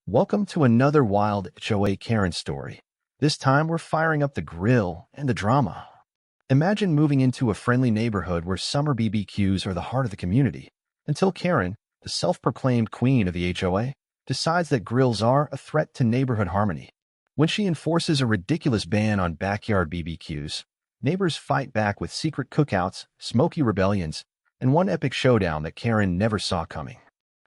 Welcome to another wild HOA Karen story. This time we're firing up the grill and the drama. Imagine moving into a friendly neighborhood where summer BBQs are the heart of the community, until Karen, the self-proclaimed queen of the HOA, decides that grills are a threat to neighborhood harmony. When she enforces a ridiculous ban on backyard BBQs, neighbors fight back with secret cookouts, smoky rebellions, and one epic showdown that Karen never saw coming.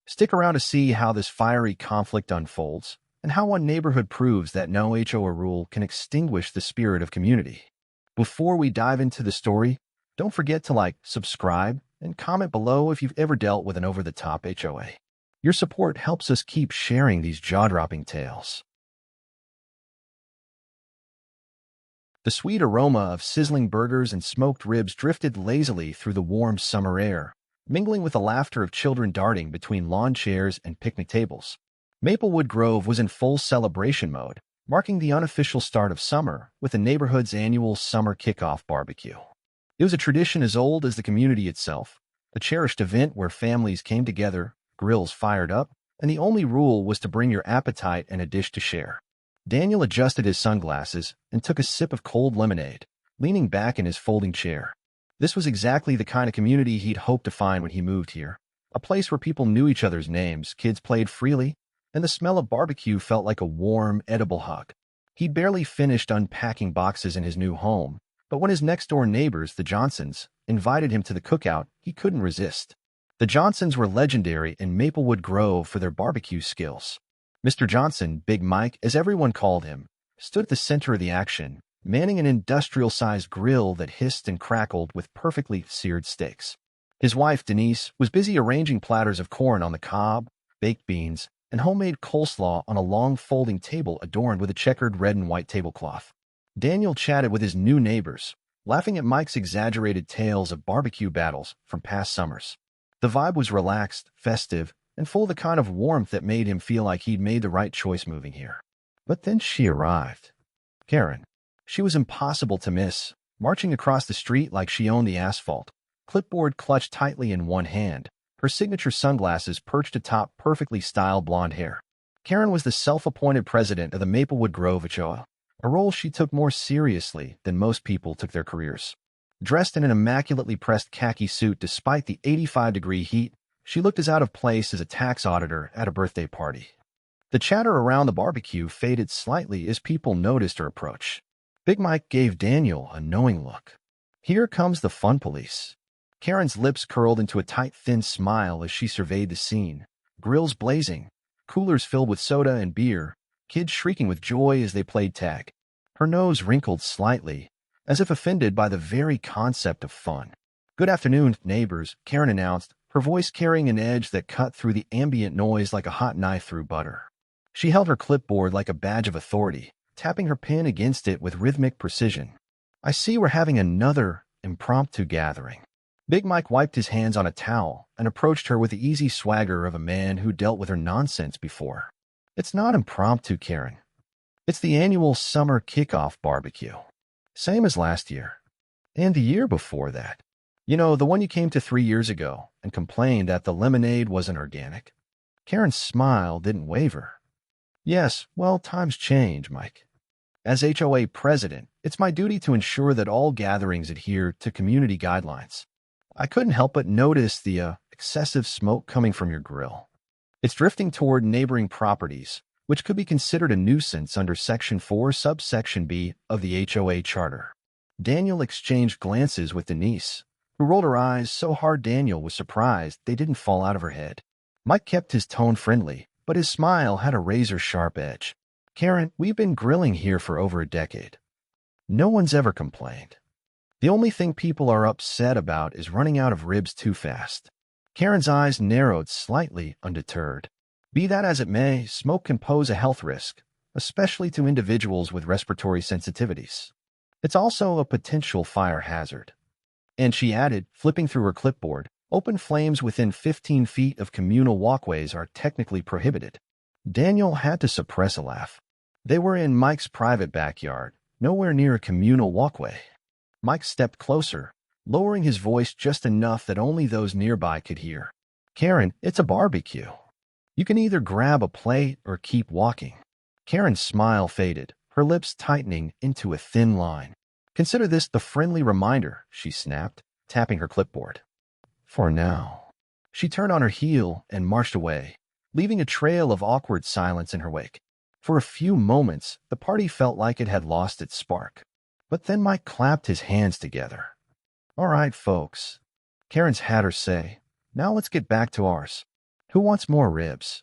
Stick around to see how this fiery conflict unfolds and how one neighborhood proves that no HOA rule can extinguish the spirit of community. Before we dive into the story, don't forget to like, subscribe, and comment below if you've ever dealt with an over-the-top HOA. Your support helps us keep sharing these jaw-dropping tales. The sweet aroma of sizzling burgers and smoked ribs drifted lazily through the warm summer air, mingling with the laughter of children darting between lawn chairs and picnic tables. Maplewood Grove was in full celebration mode, marking the unofficial start of summer with the neighborhood's annual summer kickoff barbecue. It was a tradition as old as the community itself, a cherished event where families came together, grills fired up, and the only rule was to bring your appetite and a dish to share. Daniel adjusted his sunglasses and took a sip of cold lemonade, leaning back in his folding chair. This was exactly the kind of community he'd hoped to find when he moved here, a place where people knew each other's names, kids played freely, and the smell of barbecue felt like a warm, edible hug. He'd barely finished unpacking boxes in his new home, but when his next-door neighbors, the Johnsons, invited him to the cookout, he couldn't resist. The Johnsons were legendary in Maplewood Grove for their barbecue skills. Mr. Johnson, Big Mike, as everyone called him, stood at the center of the action, manning an industrial-sized grill that hissed and crackled with perfectly seared steaks. His wife, Denise, was busy arranging platters of corn on the cob, baked beans, and homemade coleslaw on a long folding table adorned with a checkered red and white tablecloth. Daniel chatted with his new neighbors, laughing at Mike's exaggerated tales of barbecue battles from past summers. The vibe was relaxed, festive, and full of the kind of warmth that made him feel like he'd made the right choice moving here. But then she arrived. Karen. She was impossible to miss, marching across the street like she owned the asphalt, clipboard clutched tightly in one hand, her signature sunglasses perched atop perfectly styled blonde hair. Karen was the self-appointed president of the Maplewood Grove HOA, a role she took more seriously than most people took their careers. Dressed in an immaculately pressed khaki suit despite the 85-degree heat, she looked as out of place as a tax auditor at a birthday party. The chatter around the barbecue faded slightly as people noticed her approach. Big Mike gave Daniel a knowing look. Here comes the fun police. Karen's lips curled into a tight, thin smile as she surveyed the scene. Grills blazing, coolers filled with soda and beer, kids shrieking with joy as they played tag. Her nose wrinkled slightly, as if offended by the very concept of fun. "Good afternoon, neighbors," Karen announced, her voice carrying an edge that cut through the ambient noise like a hot knife through butter. She held her clipboard like a badge of authority, tapping her pen against it with rhythmic precision. "I see we're having another impromptu gathering." Big Mike wiped his hands on a towel and approached her with the easy swagger of a man who dealt with her nonsense before. "It's not impromptu, Karen. It's the annual summer kickoff barbecue. Same as last year. And the year before that. You know, the one you came to 3 years ago and complained that the lemonade wasn't organic." Karen's smile didn't waver. "Yes, well, times change, Mike. As HOA president, it's my duty to ensure that all gatherings adhere to community guidelines. I couldn't help but notice the excessive smoke coming from your grill. It's drifting toward neighboring properties, which could be considered a nuisance under Section 4, Subsection B of the HOA Charter." Daniel exchanged glances with Denise, who rolled her eyes so hard Daniel was surprised they didn't fall out of her head. Mike kept his tone friendly, but his smile had a razor-sharp edge. "Karen, we've been grilling here for over a decade. No one's ever complained. The only thing people are upset about is running out of ribs too fast." Karen's eyes narrowed slightly, undeterred. "Be that as it may, smoke can pose a health risk, especially to individuals with respiratory sensitivities. It's also a potential fire hazard." And she added, flipping through her clipboard, "Open flames within 15 feet of communal walkways are technically prohibited." Daniel had to suppress a laugh. They were in Mike's private backyard, nowhere near a communal walkway. Mike stepped closer, lowering his voice just enough that only those nearby could hear. "Karen, it's a barbecue. You can either grab a plate or keep walking. Karen's smile faded, her lips tightening into a thin line. Consider this the friendly reminder, she snapped, tapping her clipboard. For now. She turned on her heel and marched away, leaving a trail of awkward silence in her wake. For a few moments, the party felt like it had lost its spark. But then Mike clapped his hands together. All right, folks. Karen's had her say. Now let's get back to ours. Who wants more ribs?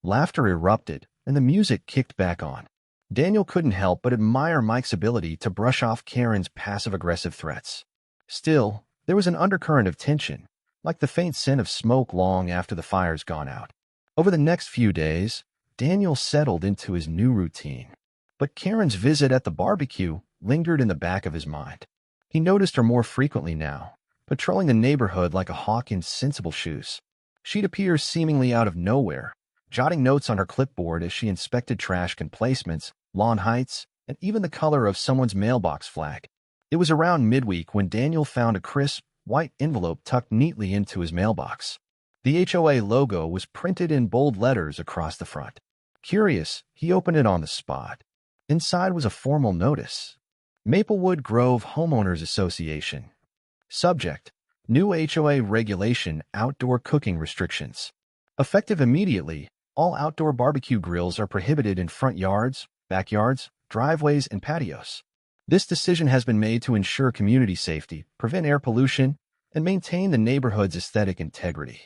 Laughter erupted, and the music kicked back on. Daniel couldn't help but admire Mike's ability to brush off Karen's passive-aggressive threats. Still, there was an undercurrent of tension, like the faint scent of smoke long after the fire's gone out. Over the next few days, Daniel settled into his new routine. But Karen's visit at the barbecue lingered in the back of his mind. He noticed her more frequently now, patrolling the neighborhood like a hawk in sensible shoes. She'd appear seemingly out of nowhere, jotting notes on her clipboard as she inspected trash can placements, lawn heights, and even the color of someone's mailbox flag. It was around midweek when Daniel found a crisp, white envelope tucked neatly into his mailbox. The HOA logo was printed in bold letters across the front. Curious, he opened it on the spot. Inside was a formal notice. Maplewood Grove Homeowners Association. Subject: New HOA regulation, outdoor cooking restrictions. Effective immediately, all outdoor barbecue grills are prohibited in front yards, backyards, driveways, and patios. This decision has been made to ensure community safety, prevent air pollution, and maintain the neighborhood's aesthetic integrity.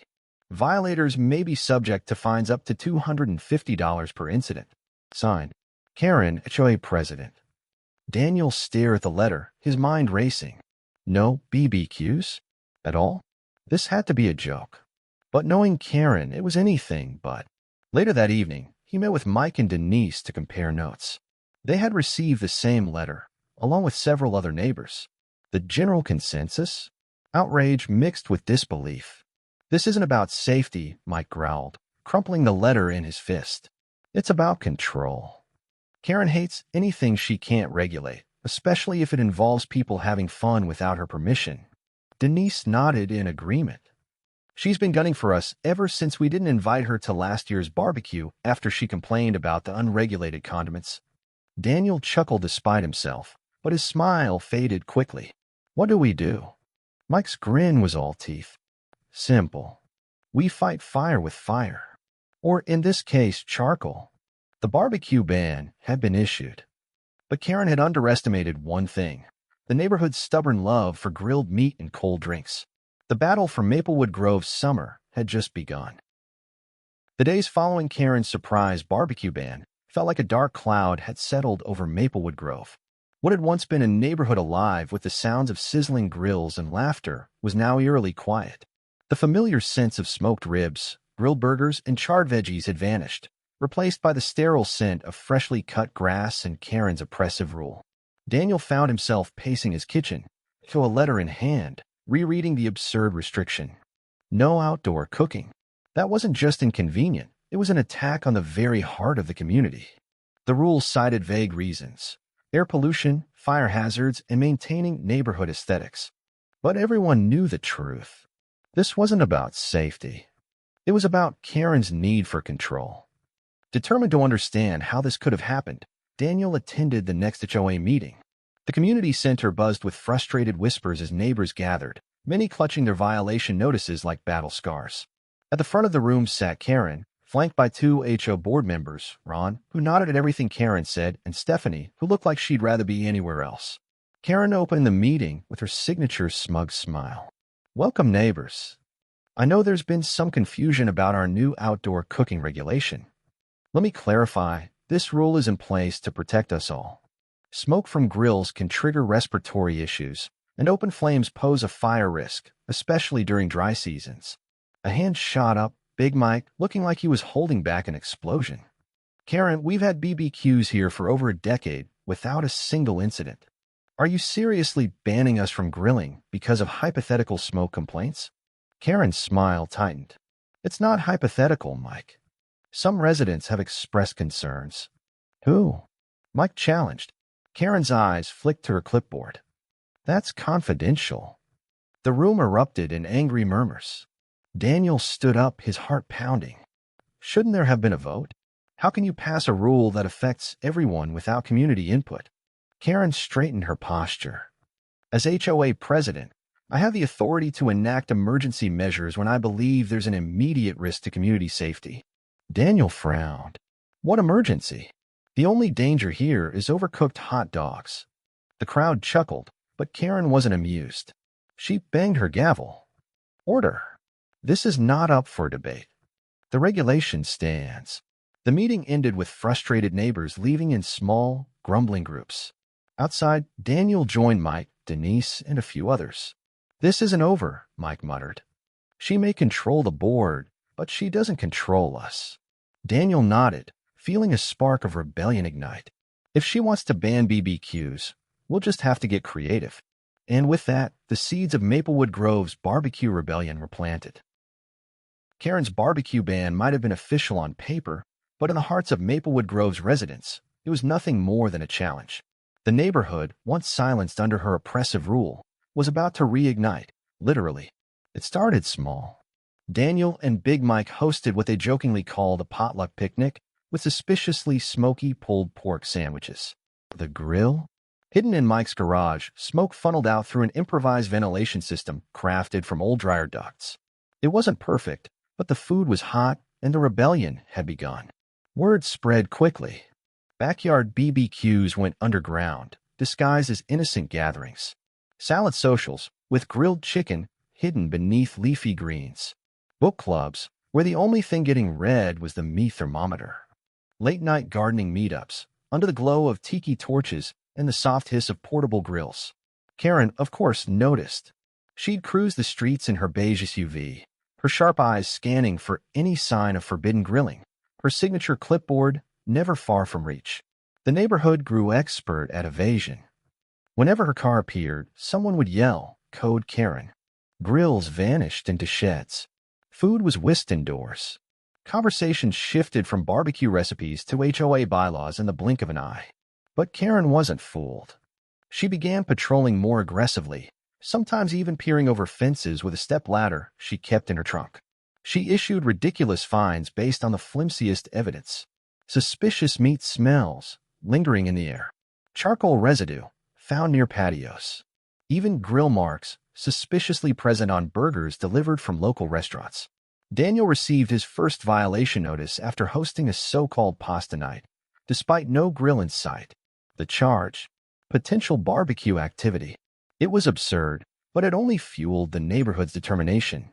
Violators may be subject to fines up to $250 per incident. Signed, Karen, HOA President. Daniel stared at the letter, his mind racing. No BBQs? At all? This had to be a joke. But knowing Karen, it was anything but. Later that evening, he met with Mike and Denise to compare notes. They had received the same letter, along with several other neighbors. The general consensus? Outrage mixed with disbelief. This isn't about safety, Mike growled, crumpling the letter in his fist. It's about control. Karen hates anything she can't regulate, especially if it involves people having fun without her permission. Denise nodded in agreement. She's been gunning for us ever since we didn't invite her to last year's barbecue after she complained about the unregulated condiments. Daniel chuckled despite himself, but his smile faded quickly. What do we do? Mike's grin was all teeth. Simple. We fight fire with fire. Or in this case, charcoal. The barbecue ban had been issued. But Karen had underestimated one thing: the neighborhood's stubborn love for grilled meat and cold drinks. The battle for Maplewood Grove's summer had just begun. The days following Karen's surprise barbecue ban felt like a dark cloud had settled over Maplewood Grove. What had once been a neighborhood alive with the sounds of sizzling grills and laughter was now eerily quiet. The familiar sense of smoked ribs, grilled burgers, and charred veggies had vanished, replaced by the sterile scent of freshly cut grass and Karen's oppressive rule. Daniel found himself pacing his kitchen, a letter in hand, rereading the absurd restriction. No outdoor cooking. That wasn't just inconvenient, it was an attack on the very heart of the community. The rules cited vague reasons: air pollution, fire hazards, and maintaining neighborhood aesthetics. But everyone knew the truth. This wasn't about safety. It was about Karen's need for control. Determined to understand how this could have happened, Daniel attended the next HOA meeting. The community center buzzed with frustrated whispers as neighbors gathered, many clutching their violation notices like battle scars. At the front of the room sat Karen, flanked by two HO board members, Ron, who nodded at everything Karen said, and Stephanie, who looked like she'd rather be anywhere else. Karen opened the meeting with her signature smug smile. Welcome, neighbors. I know there's been some confusion about our new outdoor cooking regulation. Let me clarify, this rule is in place to protect us all. Smoke from grills can trigger respiratory issues, and open flames pose a fire risk, especially during dry seasons. A hand shot up, Big Mike, looking like he was holding back an explosion. Karen, we've had BBQs here for over a decade, without a single incident. Are you seriously banning us from grilling because of hypothetical smoke complaints? Karen's smile tightened. It's not hypothetical, Mike. Some residents have expressed concerns. Who? Mike challenged. Karen's eyes flicked to her clipboard. That's confidential. The room erupted in angry murmurs. Daniel stood up, his heart pounding. Shouldn't there have been a vote? How can you pass a rule that affects everyone without community input? Karen straightened her posture. As HOA president, I have the authority to enact emergency measures when I believe there's an immediate risk to community safety. Daniel frowned. What emergency? The only danger here is overcooked hot dogs. The crowd chuckled, but Karen wasn't amused. She banged her gavel. Order. This is not up for debate. The regulation stands. The meeting ended with frustrated neighbors leaving in small, grumbling groups. Outside, Daniel joined Mike, Denise, and a few others. This isn't over, Mike muttered. She may control the board, but she doesn't control us. Daniel nodded, feeling a spark of rebellion ignite. If she wants to ban BBQs, we'll just have to get creative. And with that, the seeds of Maplewood Grove's barbecue rebellion were planted. Karen's barbecue ban might have been official on paper, but in the hearts of Maplewood Grove's residents, it was nothing more than a challenge. The neighborhood, once silenced under her oppressive rule, was about to reignite, literally. It started small. Daniel and Big Mike hosted what they jokingly called a potluck picnic with suspiciously smoky pulled pork sandwiches. The grill? Hidden in Mike's garage, smoke funneled out through an improvised ventilation system crafted from old dryer ducts. It wasn't perfect, but the food was hot and the rebellion had begun. Word spread quickly. Backyard BBQs went underground, disguised as innocent gatherings. Salad socials, with grilled chicken hidden beneath leafy greens. Book clubs, where the only thing getting read was the meat thermometer. Late-night gardening meetups, under the glow of tiki torches and the soft hiss of portable grills. Karen, of course, noticed. She'd cruise the streets in her beige SUV, her sharp eyes scanning for any sign of forbidden grilling, her signature clipboard never far from reach. The neighborhood grew expert at evasion. Whenever her car appeared, someone would yell, "Code Karen." Grills vanished into sheds. Food was whisked indoors. Conversations shifted from barbecue recipes to HOA bylaws in the blink of an eye. But Karen wasn't fooled. She began patrolling more aggressively, sometimes even peering over fences with a stepladder she kept in her trunk. She issued ridiculous fines based on the flimsiest evidence. Suspicious meat smells lingering in the air. Charcoal residue found near patios. Even grill marks suspiciously present on burgers delivered from local restaurants. Daniel received his first violation notice after hosting a so-called pasta night, despite no grill in sight. The charge: potential barbecue activity. It was absurd, but it only fueled the neighborhood's determination.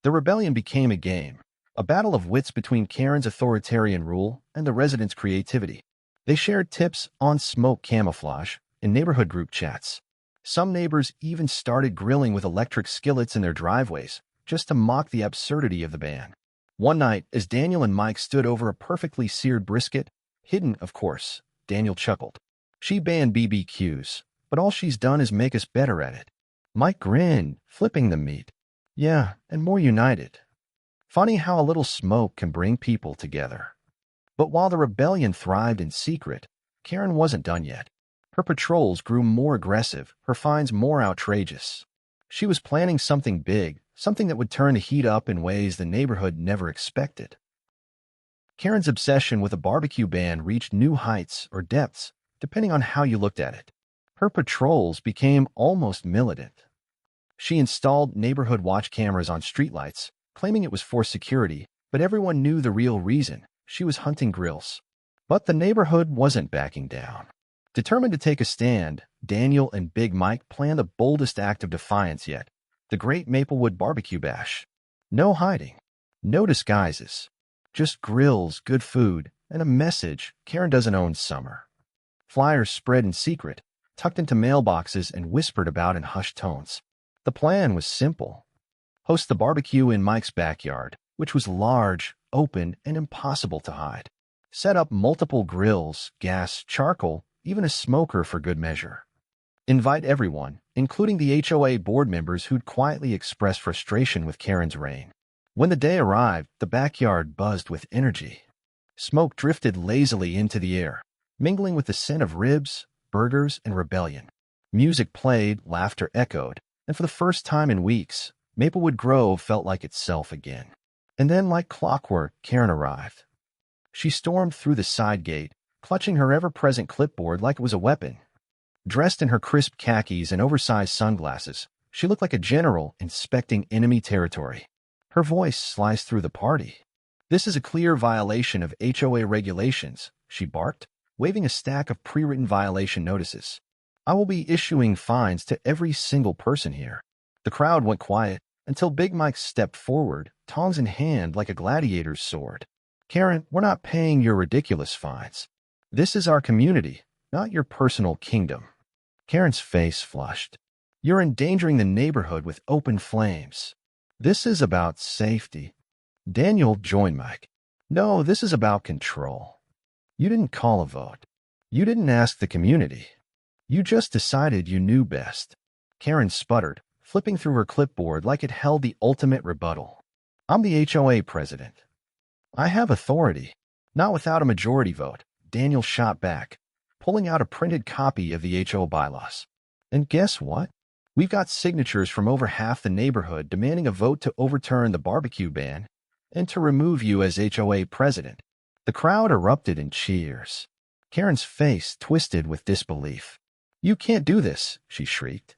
The rebellion became a game, a battle of wits between Karen's authoritarian rule and the residents' creativity. They shared tips on smoke camouflage in neighborhood group chats. Some neighbors even started grilling with electric skillets in their driveways, just to mock the absurdity of the ban. One night, as Daniel and Mike stood over a perfectly seared brisket, hidden, of course, Daniel chuckled. She banned BBQs, but all she's done is make us better at it. Mike grinned, flipping the meat. Yeah, and more united. Funny how a little smoke can bring people together. But while the rebellion thrived in secret, Karen wasn't done yet. Her patrols grew more aggressive, her fines more outrageous. She was planning something big, something that would turn the heat up in ways the neighborhood never expected. Karen's obsession with a barbecue ban reached new heights or depths, depending on how you looked at it. Her patrols became almost militant. She installed neighborhood watch cameras on streetlights, claiming it was for security, but everyone knew the real reason: she was hunting grills. But the neighborhood wasn't backing down. Determined to take a stand, Daniel and Big Mike planned the boldest act of defiance yet: the Great Maplewood Barbecue Bash. No hiding, no disguises, just grills, good food, and a message: Karen doesn't own summer. Flyers spread in secret, tucked into mailboxes and whispered about in hushed tones. The plan was simple: host the barbecue in Mike's backyard, which was large, open, and impossible to hide. Set up multiple grills, gas, charcoal, even a smoker for good measure. Invite everyone, including the HOA board members who'd quietly expressed frustration with Karen's reign. When the day arrived, the backyard buzzed with energy. Smoke drifted lazily into the air, mingling with the scent of ribs, burgers, and rebellion. Music played, laughter echoed, and for the first time in weeks, Maplewood Grove felt like itself again. And then, like clockwork, Karen arrived. She stormed through the side gate, clutching her ever-present clipboard like it was a weapon. Dressed in her crisp khakis and oversized sunglasses, she looked like a general inspecting enemy territory. Her voice sliced through the party. "This is a clear violation of HOA regulations," she barked, waving a stack of pre-written violation notices. "I will be issuing fines to every single person here." The crowd went quiet until Big Mike stepped forward, tongs in hand like a gladiator's sword. "Karen, we're not paying your ridiculous fines. This is our community, not your personal kingdom." Karen's face flushed. "You're endangering the neighborhood with open flames. This is about safety." Daniel joined Mike. "No, this is about control. You didn't call a vote. You didn't ask the community. You just decided you knew best." Karen sputtered, flipping through her clipboard like it held the ultimate rebuttal. "I'm the HOA president. I have authority." "Not without a majority vote," Daniel shot back, pulling out a printed copy of the HOA bylaws. "And guess what? We've got signatures from over half the neighborhood demanding a vote to overturn the barbecue ban and to remove you as HOA president." The crowd erupted in cheers. Karen's face twisted with disbelief. "You can't do this," she shrieked.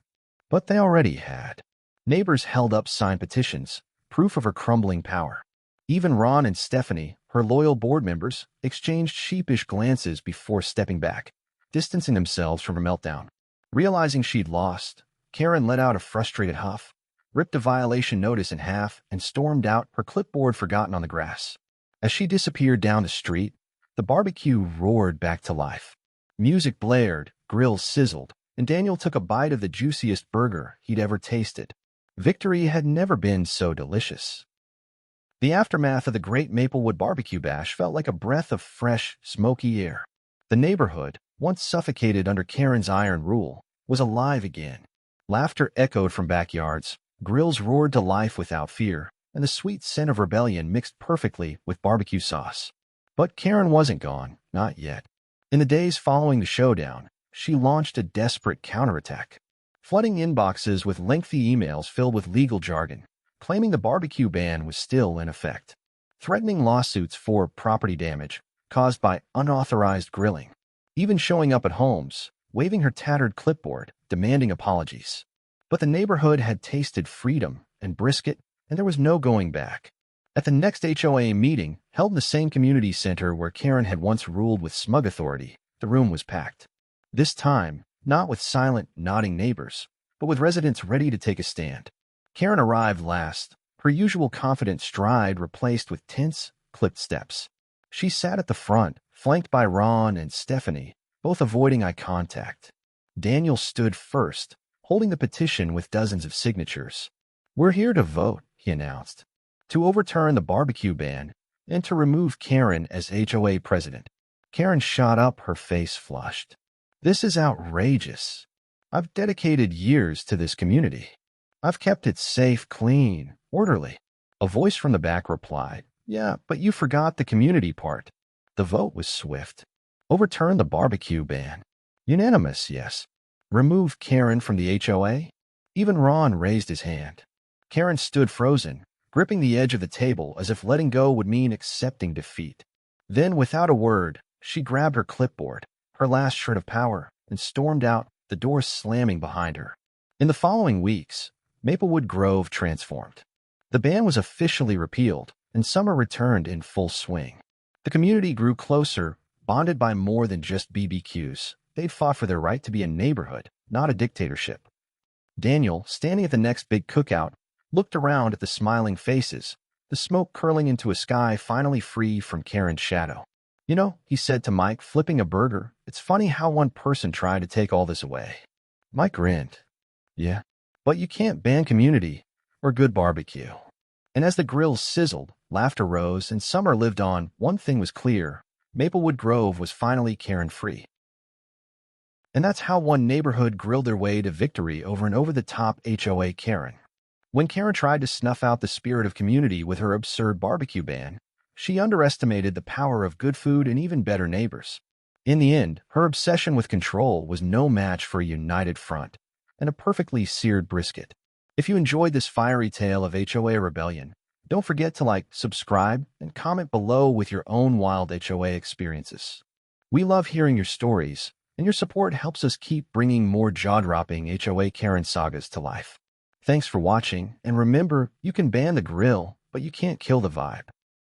But they already had. Neighbors held up signed petitions, proof of her crumbling power. Even Ron and Stephanie, her loyal board members, exchanged sheepish glances before stepping back, distancing themselves from her meltdown. Realizing she'd lost, Karen let out a frustrated huff, ripped a violation notice in half, and stormed out, her clipboard forgotten on the grass. As she disappeared down the street, the barbecue roared back to life. Music blared, grills sizzled, and Daniel took a bite of the juiciest burger he'd ever tasted. Victory had never been so delicious. The aftermath of the Great Maplewood Barbecue Bash felt like a breath of fresh, smoky air. The neighborhood, once suffocated under Karen's iron rule, was alive again. Laughter echoed from backyards, grills roared to life without fear, and the sweet scent of rebellion mixed perfectly with barbecue sauce. But Karen wasn't gone, not yet. In the days following the showdown, she launched a desperate counterattack, flooding inboxes with lengthy emails filled with legal jargon, claiming the barbecue ban was still in effect, threatening lawsuits for property damage caused by unauthorized grilling, even showing up at homes, waving her tattered clipboard, demanding apologies. But the neighborhood had tasted freedom and brisket, and there was no going back. At the next HOA meeting, held in the same community center where Karen had once ruled with smug authority, the room was packed. This time, not with silent, nodding neighbors, but with residents ready to take a stand. Karen arrived last, her usual confident stride replaced with tense, clipped steps. She sat at the front, flanked by Ron and Stephanie, both avoiding eye contact. Daniel stood first, holding the petition with dozens of signatures. "We're here to vote," he announced, "to overturn the barbecue ban and to remove Karen as HOA president." Karen shot up, her face flushed. "This is outrageous. I've dedicated years to this community. I've kept it safe, clean, orderly." A voice from the back replied, "Yeah, but you forgot the community part." The vote was swift. Overturn the barbecue ban. Unanimous, yes. Remove Karen from the HOA? Even Ron raised his hand. Karen stood frozen, gripping the edge of the table as if letting go would mean accepting defeat. Then, without a word, she grabbed her clipboard, her last shred of power, and stormed out, the door slamming behind her. In the following weeks, Maplewood Grove transformed. The ban was officially repealed, and summer returned in full swing. The community grew closer, bonded by more than just BBQs. They'd fought for their right to be a neighborhood, not a dictatorship. Daniel, standing at the next big cookout, looked around at the smiling faces, the smoke curling into a sky finally free from Karen's shadow. "You know," he said to Mike, flipping a burger, "it's funny how one person tried to take all this away." Mike grinned. "Yeah, but you can't ban community or good barbecue." And as the grills sizzled, laughter rose, and summer lived on, one thing was clear: Maplewood Grove was finally Karen-free. And that's how one neighborhood grilled their way to victory over an over-the-top HOA Karen. When Karen tried to snuff out the spirit of community with her absurd barbecue ban, she underestimated the power of good food and even better neighbors. In the end, her obsession with control was no match for a united front and a perfectly seared brisket. If you enjoyed this fiery tale of HOA rebellion, Don't forget to like, subscribe, and comment below with your own wild HOA experiences. We love hearing your stories, and your support helps us keep bringing more jaw-dropping HOA Karen sagas to life. Thanks for watching, and remember, you can ban the grill, but you can't kill the vibe.